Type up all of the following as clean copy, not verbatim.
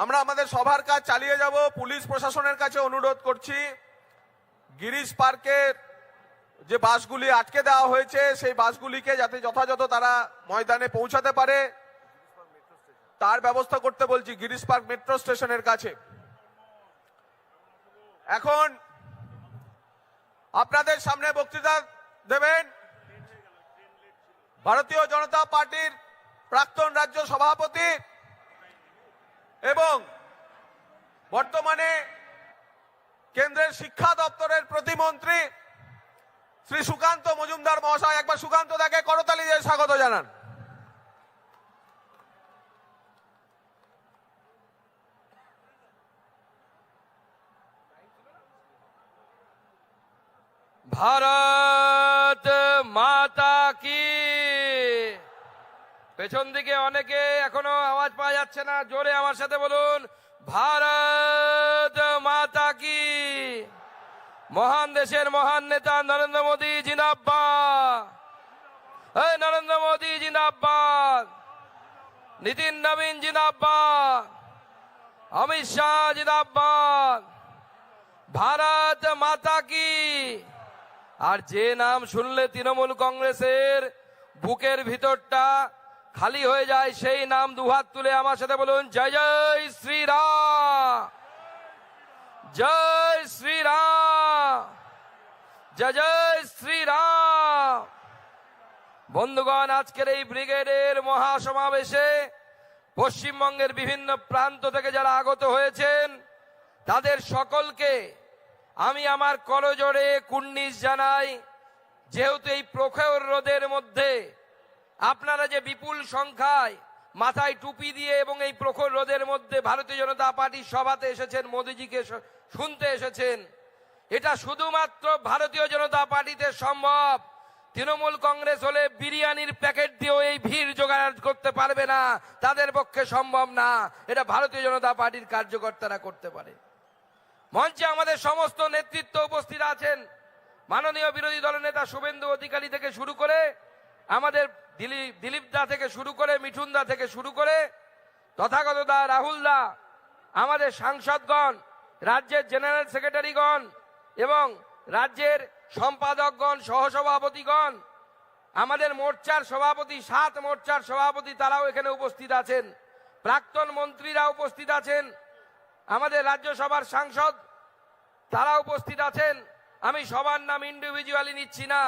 আমরা আমাদের সভার কাজ চালিয়ে যাব। পুলিশ প্রশাসনের কাছে অনুরোধ করছি, গিরিশ পার্কের যে বাসগুলি আটকে দেওয়া হয়েছে সেই বাসগুলিকে যাতে যথাযথ তারা ময়দানে পৌঁছাতে পারে তার ব্যবস্থা করতে বলছি। গিরিশ পার্ক মেট্রো স্টেশনের কাছে এখন আপনাদের সামনে বক্তৃতা দেবেন ভারতীয় জনতা পার্টির প্রাক্তন রাজ্য সভাপতি এবং বর্তমানে কেন্দ্রের শিক্ষা দপ্তরের প্রতিমন্ত্রী শ্রী সুকান্ত মজুমদার মহাশয়। একবার সুকান্ত দাকে করতালি দিয়ে স্বাগত জানান। ভারত মাতা কি। পেছন দিকে অনেকে এখনো আওয়াজ পাওয়া যাচ্ছে না, জোরে আমার সাথে বলুন, ভারত মাতা কি। মহান দেশের মহান নেতা নরেন্দ্র মোদী জিন্দাবাদ, নরেন্দ্র মোদী জিন্দাবাদ, নীতিন নবীন জিন্দাবাদ, অমিত শাহ জিন্দাবাদ, ভারত মাতা কি। আর যে নাম শুনলে তৃণমূল কংগ্রেসের বুকের ভিতরটা খালি হয়ে যায়, সেই নাম দুহাত তুলে আমার সাথে বলুন, জয় জয় শ্রীরাম, জয় শ্রীরাম, জয় জয় শ্রীরাম। বন্ধুগণ, আজকের এই ব্রিগেডের মহাসমাবেশে পশ্চিমবঙ্গের বিভিন্ন প্রান্ত থেকে যারা আগত হয়েছেন তাদের সকলকে আমি আমার করজোড়ে কুর্নিশ জানাই। যেহেতু এই প্রখর রোদের মধ্যে আপনারা যে বিপুল সংখ্যায় মাথায় টুপি দিয়ে এবং এই প্রখর রোদের মধ্যে ভারতীয় জনতা পার্টির সভাতে এসেছেন, মোদিজিকে শুনতে এসেছেন, এটা শুধুমাত্র ভারতীয় জনতা পার্টিতে সম্ভব। তৃণমূল কংগ্রেস হলে বিরিয়ানির প্যাকেট দিয়েও এই ভিড় জোগাড় করতে পারবে না, তাদের পক্ষে সম্ভব না। এটা ভারতীয় জনতা পার্টির কার্যকর্তারা করতে পারে। মঞ্চে আমাদের সমস্ত নেতৃত্ব উপস্থিত আছেন। মাননীয় বিরোধী দলনেতা শুভেন্দু অধিকারী থেকে শুরু করে আমাদের দিলীপ দা থেকে শুরু করে মিঠুন দা থেকে শুরু করে তথাগত দা, রাহুল দা, আমাদের সাংসদগণ, রাজ্যের জেনারেল সেক্রেটারিগণ এবং রাজ্যের সম্পাদকগণ, সহসভাপতিগণ, আমাদের মোর্চার সভাপতি, 7 মোর্চার সভাপতি, তারাও এখানে উপস্থিত আছেন। প্রাক্তন মন্ত্রীরা উপস্থিত আছেন, আমাদের রাজ্যসভার সাংসদ তারা উপস্থিত আছেন। আমি সবার নাম ইন্ডিভিজুয়ালি নিচ্ছি না,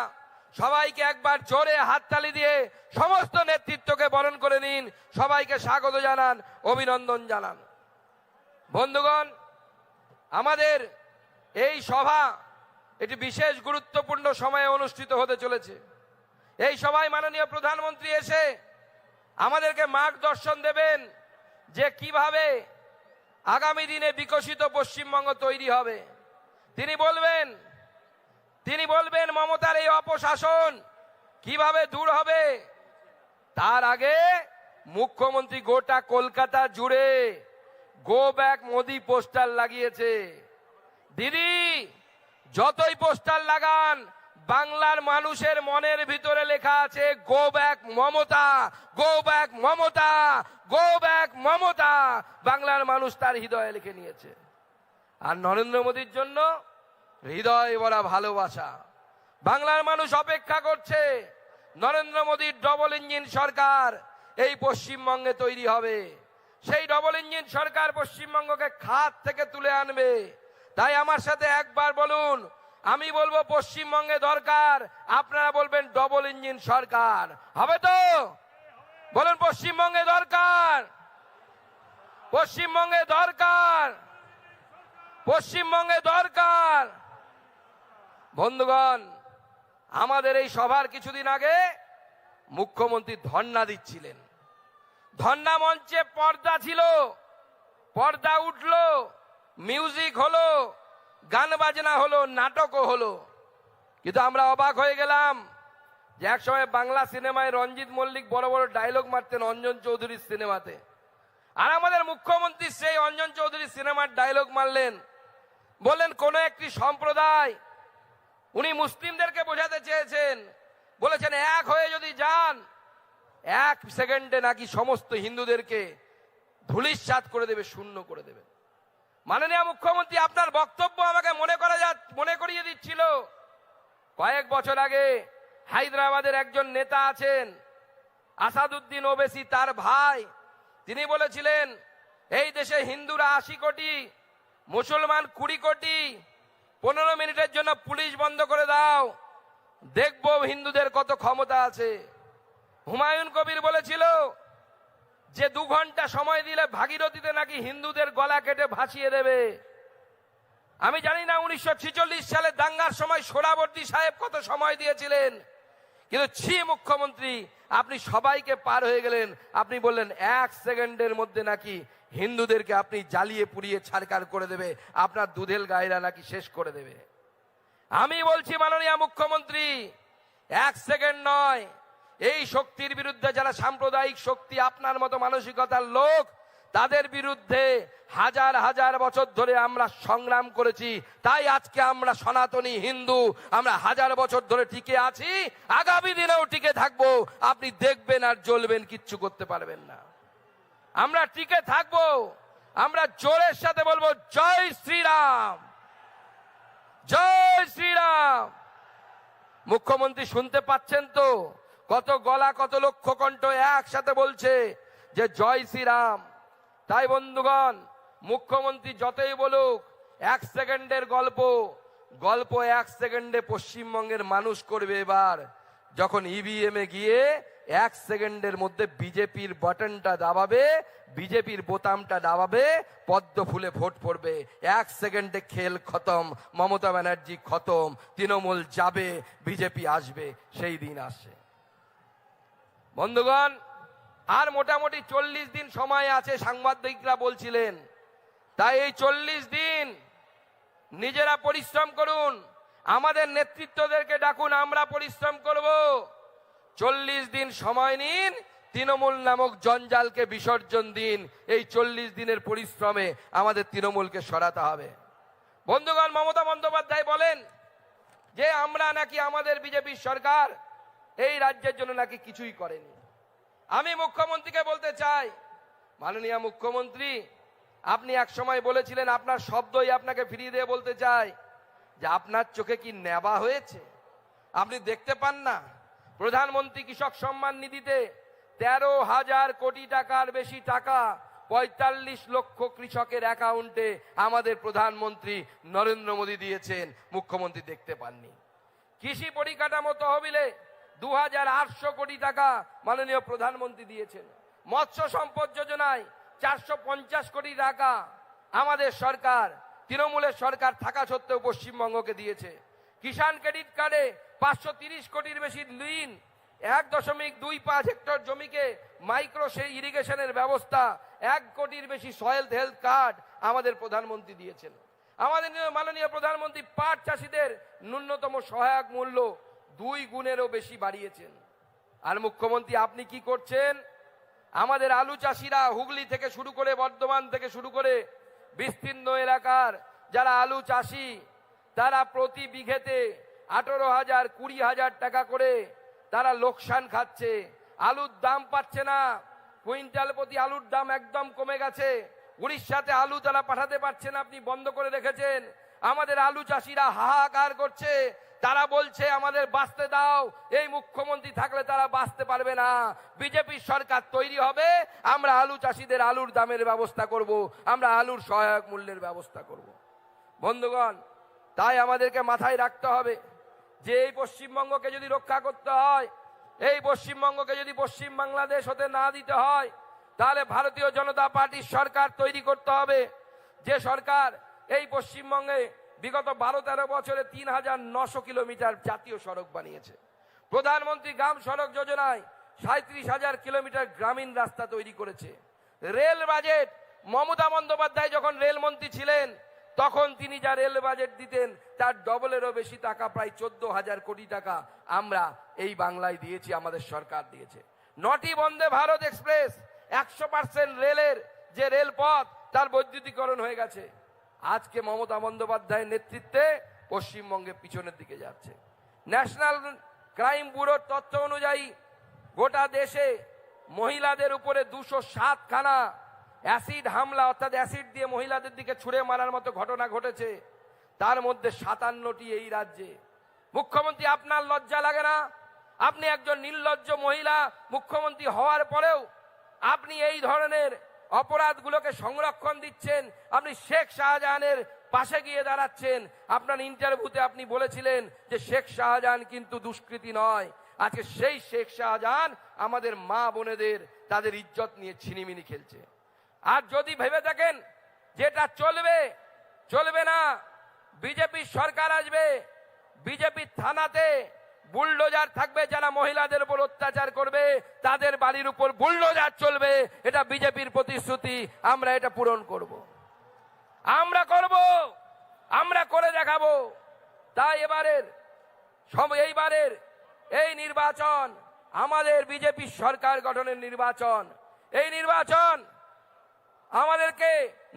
সবাইকে একবার জোরে হাততালি দিয়ে সমস্ত নেতৃত্বকে বরণ করে নিন, সবাইকে স্বাগত জানান, অভিনন্দন জানান। বন্ধুগণ, আমাদের এই সভা এটি বিশেষ গুরুত্বপূর্ণ সময়ে অনুষ্ঠিত হতে চলেছে। এই সভায় মাননীয় প্রধানমন্ত্রী এসে আমাদেরকে মার্গদর্শন দেবেন যে কিভাবে আগামী দিনে বিকশিত পশ্চিমবঙ্গ তৈরি হবে। তিনি বলবেন মমতার এই অপশাসন কিভাবে দূর হবে। তার আগে মুখ্যমন্ত্রী গোটা কলকাতা জুড়ে গো ব্যাক মোদি পোস্টার লাগিয়েছে। দিদি, যতই পোস্টার লাগান, বাংলার মানুষের মনের ভিতরে লেখা আছে go back Mamata, go back Mamata, go back Mamata. বাংলার মানুষ তার হৃদয়ে লিখে নিয়েছে। আর নরেন্দ্র মোদীর জন্য হৃদয় ভরা ভালোবাসা। বাংলার মানুষ অপেক্ষা করছে নরেন্দ্র মোদীর ডবল ইঞ্জিন সরকার এই পশ্চিমবঙ্গে তৈরি হবে। সেই ডবল ইঞ্জিন সরকার পশ্চিমবঙ্গকে খাত থেকে তুলে আনবে। তাই আমার সাথে একবার বলুন, আমি বলবো পশ্চিমবঙ্গে দরকার, আপনারা বলবেন ডবল ইঞ্জিন সরকার। হবে তো? বলুন, পশ্চিমবঙ্গে দরকার, পশ্চিমবঙ্গে দরকার, পশ্চিমবঙ্গে দরকার। বন্ধুগণ, আমাদের এই সভার কিছুদিন আগে মুখ্যমন্ত্রী ধর্ণা দিচ্ছিলেন। ধর্ণা মঞ্চে পর্দা ছিল, পর্দা উঠলো, মিউজিক হলো, গান বাজনা হলো, নাটকও হলো। কিন্তু আমরা অবাক হয়ে গেলাম যে একসময় বাংলা সিনেমায় রঞ্জিত মল্লিক বড় বড় ডায়লগ মারতেন অঞ্জন চৌধুরীর সিনেমাতে, আর আমাদের মুখ্যমন্ত্রী সেই অঞ্জন চৌধুরীর সিনেমার ডায়লগ মারলেন। বললেন কোন একটি সম্প্রদায়, উনি মুসলিমদেরকে বোঝাতে চেয়েছেন, বলেছেন এক হয়ে যদি যান 1 সেকেন্ডে নাকি সমস্ত হিন্দুদেরকে ধূলিসাৎ করে দেবে, শূন্য করে দেবে। মাননীয় মুখ্যমন্ত্রী, আপনার বক্তব্য আমাকে মনে করিয়ে দিচ্ছিল কয়েক বছর আগে হায়দ্রাবাদের একজন নেতা আছেন আসাদুদ্দিন ওবেসি, তার ভাই, তিনি বলেছিলেন এই দেশে হিন্দুরা 80 কোটি, মুসলমান 20 কোটি, 15 মিনিটের জন্য পুলিশ বন্ধ করে দাও, দেখবো হিন্দুদের কত ক্ষমতা আছে। হুমায়ুন কবির বলেছিল যে 2 ঘন্টা সময় দিলে ভাগীরথীতে নাকি হিন্দুদের গলা কেটে ভাসিয়ে দেবে। আমি জানি না 1946 সালে দাঙ্গার সময় সোহরাবর্দী সাহেব কত সময় দিয়েছিলেন, কিন্তু মুখ্যমন্ত্রী, আপনি সবাইকে পার হয়ে গেলেন। আপনি বললেন 1 সেকেন্ডের মধ্যে নাকি হিন্দুদেরকে আপনি জ্বালিয়ে পুড়িয়ে ছারখার করে দেবে, আপনার দুধেল গায়েরা নাকি শেষ করে দেবে। আমি বলছি মাননীয় মুখ্যমন্ত্রী, 1 সেকেন্ড নয়, এই শক্তির বিরুদ্ধে যারা সাম্প্রদায়িক শক্তি, আপনার মতো মানসিকতার লোক, তাদের বিরুদ্ধে হাজার হাজার বছর ধরে আমরা সংগ্রাম করেছি। তাই আজকে আমরা সনাতনী হিন্দু, আমরা হাজার বছর ধরে টিকে আছি, আগামী দিনেও টিকে থাকবো। আপনি দেখবেন আর জ্বলবেন, কিচ্ছু করতে পারবেন না। আমরা টিকে থাকবো, আমরা জোরের সাথে বলবো জয় শ্রীরাম, জয় শ্রীরাম। মুখ্যমন্ত্রী শুনতে পাচ্ছেন তো, কত গলা, কত লক্ষ কণ্ঠ একসাথে বলছে যে জয় শ্রীরাম। তাই বন্ধুগণ, মুখ্যমন্ত্রী যতই বলুক 1 সেকেন্ডের গল্প 1 সেকেন্ডে পশ্চিমবঙ্গের মানুষ করবে। এবার যখন ইভিএম এ গিয়ে 1 সেকেন্ডের মধ্যে বিজেপির বাটনটা দাবাবে, বিজেপির বোতামটা দাবাবে, পদ্ম ফুলে ভোট পড়বে। 1 সেকেন্ডে খেল খতম, মমতা ব্যানার্জি খতম, তৃণমূল যাবে, বিজেপি আসবে, সেই দিন আসে। বন্ধুগণ, আর মোটামুটি 40 দিন সময় আছে, সাংবাদিকরা বলছিলেন। তাই এই 40 দিন নিজেরা পরিশ্রম করুন, আমাদের নেতৃত্বদেরকে ডাকুন, আমরা পরিশ্রম করব। 40 দিন সময় নিন, তৃণমূল নামক জঞ্জালকে বিসর্জন দিন। এই 40 দিনের পরিশ্রমে আমাদের তৃণমূলকে সরাতে হবে। বন্ধুগণ, মমতা বন্দ্যোপাধ্যায় বলেন যে আমরা নাকি, আমাদের বিজেপির সরকার এই রাজ্যের জন্য নাকি কিছুই করেনি। আমি মুখ্যমন্ত্রীকে বলতে চাই, মাননীয় মুখ্যমন্ত্রী, আপনি এক সময় বলেছিলেন, আপনার শব্দই আপনাকে ফিরিয়ে দিয়ে বলতে চাই যে আপনার চোখে কি নেবা হয়েছে? আপনি দেখতে পান না? প্রধানমন্ত্রী কৃষক সম্মান নিধিতে 13,000 কোটি টাকার বেশি টাকা 45 লক্ষ কৃষকের অ্যাকাউন্টে আমাদের প্রধানমন্ত্রী নরেন্দ্র মোদী দিয়েছেন, মুখ্যমন্ত্রী দেখতে পাননি। কৃষি পরিকাঠামো তহবিলে 2,800 কোটি টাকা মাননীয় প্রধানমন্ত্রী দিয়েছেন। মৎস্য সম্পদ যোজনায় 450 কোটি টাকা আমাদের সরকার, তৃণমূলের সরকার থাকা সত্ত্বেও পশ্চিমবঙ্গকে দিয়েছে। কিষাণ ক্রেডিট কার্ডে 530 কোটির বেশি ঋণ, 1.25 হেক্টর জমিকে মাইক্রো ইরিগেশনের ব্যবস্থা, 1 কোটির বেশি সয়েল হেলথ কার্ড আমাদের প্রধানমন্ত্রী দিয়েছেন। আমাদের মাননীয় প্রধানমন্ত্রী পাট চাষীদের ন্যূনতম সহায়ক মূল্য 2 গুণেরও বেশি বাড়িয়েছেন। আর মুখ্যমন্ত্রী আপনি কি করছেন? আমাদের আলু চাষিরা হুগলি থেকে শুরু করে, বর্ধমান থেকে শুরু করে বিস্তীর্ণ এলাকার যারা আলু চাষি, তারা প্রতি বিঘেতে 18,000, 20,000 টাকা করে তারা লোকসান খাচ্ছে। আলুর দাম পাচ্ছে না, কুইন্টাল প্রতি আলুর দাম একদম কমে গেছে। উড়িষ্যাতে আলু তারা পাঠাতে পারছে না, আপনি বন্ধ করে রেখেছেন। আমাদের আলু চাষিরা হাহাকার করছে, তারা বলছে আমাদের বাঁচতে দাও। এই মুখ্যমন্ত্রী থাকলে তারা বাঁচতে পারবে না। বিজেপির সরকার তৈরি হবে, আমরা আলু চাষিদের আলুর দামের ব্যবস্থা করব, আমরা আলুর সহায়ক মূল্যের ব্যবস্থা করব। বন্ধুগণ, তাই আমাদেরকে মাথায় রাখতে হবে যে এই পশ্চিমবঙ্গকে যদি রক্ষা করতে হয়, এই পশ্চিমবঙ্গকে যদি পশ্চিম বাংলাদেশ হতে না দিতে হয়, তাহলে ভারতীয় জনতা পার্টির সরকার তৈরি করতে হবে। যে সরকার এই পশ্চিমবঙ্গে বিগত 12-13 বছরে 3,900 কিলোমিটার জাতীয় সড়ক বানিয়েছে। প্রধানমন্ত্রী গ্রাম সড়ক যোজনায় 37,000 কিলোমিটার গ্রামীণ রাস্তা তৈরি করেছে। রেল বাজেট, মমতা বন্দ্যোপাধ্যায় যখন রেলমন্ত্রী ছিলেন তখন তিনি যা রেল বাজেট দিতেন তার ডবলেরও বেশি টাকা, প্রায় 14,000 কোটি টাকা আমরা এই বাংলায় দিয়েছি, আমাদের সরকার দিয়েছে। 9টি বন্দে ভারত এক্সপ্রেস, 100% রেলের যে রেলপথ তার বৈদ্যুতিকরণ হয়ে গেছে। আজকে মমতা বন্দ্যোপাধ্যায়ের নেতৃত্বে পশ্চিমবঙ্গে পিছনের দিকে যাচ্ছে। ন্যাশনাল ক্রাইম ব্যুরোর তথ্য অনুযায়ী গোটা দেশে মহিলাদের উপরে 207 খানা অ্যাসিড হামলা অর্থাৎ অ্যাসিড দিয়ে মহিলাদের দিকে ছুঁড়ে মারার মতো ঘটনা ঘটেছে, তার মধ্যে 57টি এই রাজ্যে। মুখ্যমন্ত্রী, আপনার লজ্জা লাগে না? আপনি একজন নির্লজ্জ মহিলা মুখ্যমন্ত্রী হওয়ার পরেও আপনি এই ধরনের অপরাধগুলোকে সংরক্ষণ দিচ্ছেন। আপনি শেখ শাহজাহানের পাশে গিয়ে দাঁড়াচ্ছেন। আপনার ইন্টারভিউতে আপনি বলেছিলেন যে শেখ শাহজাহান কিন্তু দুষ্কৃতী নয়। আজকে সেই শেখ শাহজাহান আমাদের মা বোনেদের তাদের ইজ্জত নিয়ে ছিনিমিনি খেলছে। আর যদি ভেবে থাকেন যেটা চলবে, চলবে না। বিজেপির সরকার আসবে, বিজেপির থানাতে বুলডোজার থাকবে, যারা মহিলাদের উপর অত্যাচার করবে তাদের বাড়ির উপর বুলডোজার চলবে। এটা বিজেপির প্রতিশ্রুতি, আমরা এটা পূরণ করব, আমরা করব, আমরা করে দেখাবো। তাই এইবারের এই নির্বাচন আমাদের বিজেপি সরকার গঠনের নির্বাচন। এই নির্বাচন আমাদেরকে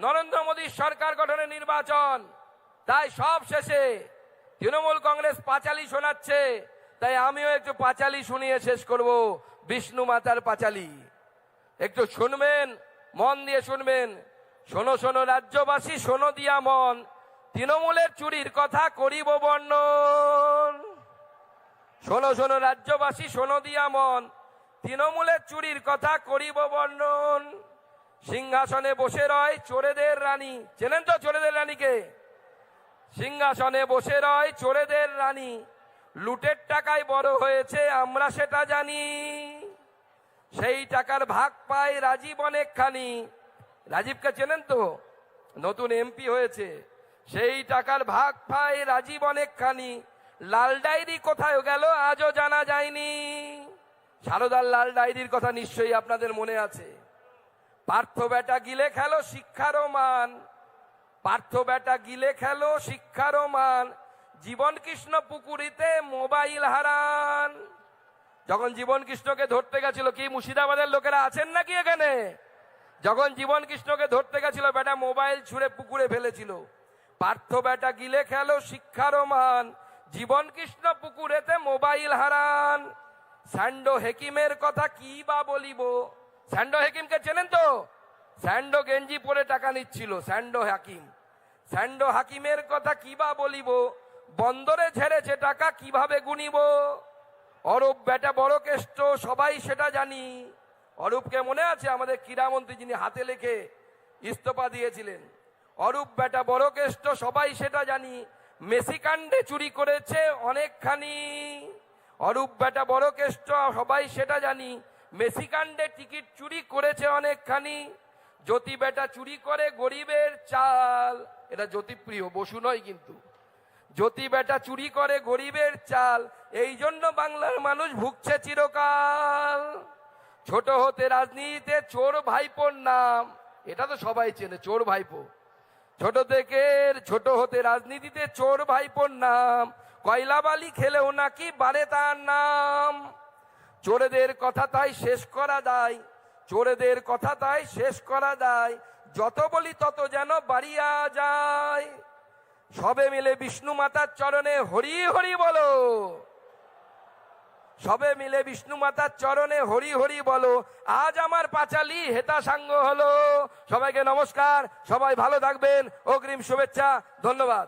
নরেন্দ্র মোদীর সরকার গঠনের নির্বাচন। তাই সব শেষে তৃণমূল কংগ্রেস পাঁচালি শোনাচ্ছে, তাই আমিও একটু পাঁচালি শুনিয়ে শেষ করব। বিষ্ণু মাতার পাঁচালি একটু শুনবেন, মন দিয়ে শুনবেন। শোনো শোনো রাজ্যবাসী, শোনো দিয়া মন, তৃণমূলের চুরির কথা করিব বর্ণন। শোনো শোনো রাজ্যবাসী, শোনো দিয়া মন, তৃণমূলের চুরির কথা করিব বর্ণন। সিংহাসনে বসে রয় চোরেদের রানী, চেনেন তো চোরেদের রানীকে? সিংহাসনে বসে রয় চোরেদের রানী, লুটের টাকায় বড় হয়েছে আমরা সেটা জানি। সেই টাকার ভাগ পায় রাজীব অনেকখানি। রাজীবকে চেনেন তো? নতুন এমপি হয়েছে। সেই টাকার ভাগ পায় রাজীব অনেকখানি। লাল ডায়েরি কোথায় গেল আজও জানা যায়নি। সারদার লাল ডায়েরির কথা নিশ্চয়ই আপনাদের মনে আছে। পার্থ বেটা গিলে খেলো শিক্ষারও মান, পার্থ বেটা গিলে খেলো শিক্ষারও মান, জীবন কৃষ্ণ পুকুরিতে মোবাইল হারান। যখন জীবন কৃষ্ণকে ধরতে গেছিল, কি মুর্শিদাবাদের লোকেরা আছেন নাকি এখানে? যখন জীবন কৃষ্ণকে ধরতে গেছিল, বেটা মোবাইল ছুঁড়ে পুকুরে ফেলেছিল। পার্থ বেটা গিলে খেলো শিক্ষারও মান, জীবন কৃষ্ণ পুকুরেতে মোবাইল হারান। স্যান্ডো হেকিমের কথা কি বা বলিব। স্যান্ডো হেকিমকে চেনেন তো? স্যান্ডো গেঞ্জি পরে টাকা নিচ্ছিল, স্যান্ডো হাকিম। স্যান্ডো হাকিমের কথা কি বা বলিব, বন্দরে ঝেড়েছে টাকা কিভাবে গুনিব। অরূপ বেটা বড় কেষ্ট সবাই সেটা জানি। অরূপকে মনে আছে? আমাদের ক্রীড়ামন্ত্রী, যিনি হাতে লেখে ইস্তফা দিয়েছিলেন। অরূপ বেটা বড় কেষ্ট সবাই সেটা জানি, মেসি কাণ্ডে চুরি করেছে অনেকখানি। অরূপ বেটা বড় কেষ্ট সবাই সেটা জানি, মেসি কাণ্ডে টিকিট চুরি করেছে অনেকখানি। জ্যোতি বেটা চুরি করে গরিবের চাল, এটা জ্যোতিপ্রিয়, বসু নয় কিন্তু। জ্যোতি বেটা চুরি করে গরিবের চাল, এই জন্য বাংলার মানুষ ভুগছে চিরকাল। ছোট হতে রাজনীতিতে চোর ভাইপোর নাম, এটা তো সবাই চেনে, চোর ভাইপো। ছোট হতে রাজনীতিতে চোর ভাইপোর নাম, কয়লা বালি খেলেও নাকি বাড়ে তার নাম। চোরেদের কথা তাই শেষ করা দায়, চোরেদের কথা তাই শেষ করা দায়, যত বলি তত যেন বাড়িয়া যায়। সবে মিলে বিষ্ণু মাতার চরণে হরি হরি বলো, সবে মিলে বিষ্ণু মাতার চরণে হরি হরি বলো। আজ আমার পাঁচালি হেতা সাঙ্গ হলো। সবাইকে নমস্কার, সবাই ভালো থাকবেন, অগ্রিম শুভেচ্ছা, ধন্যবাদ।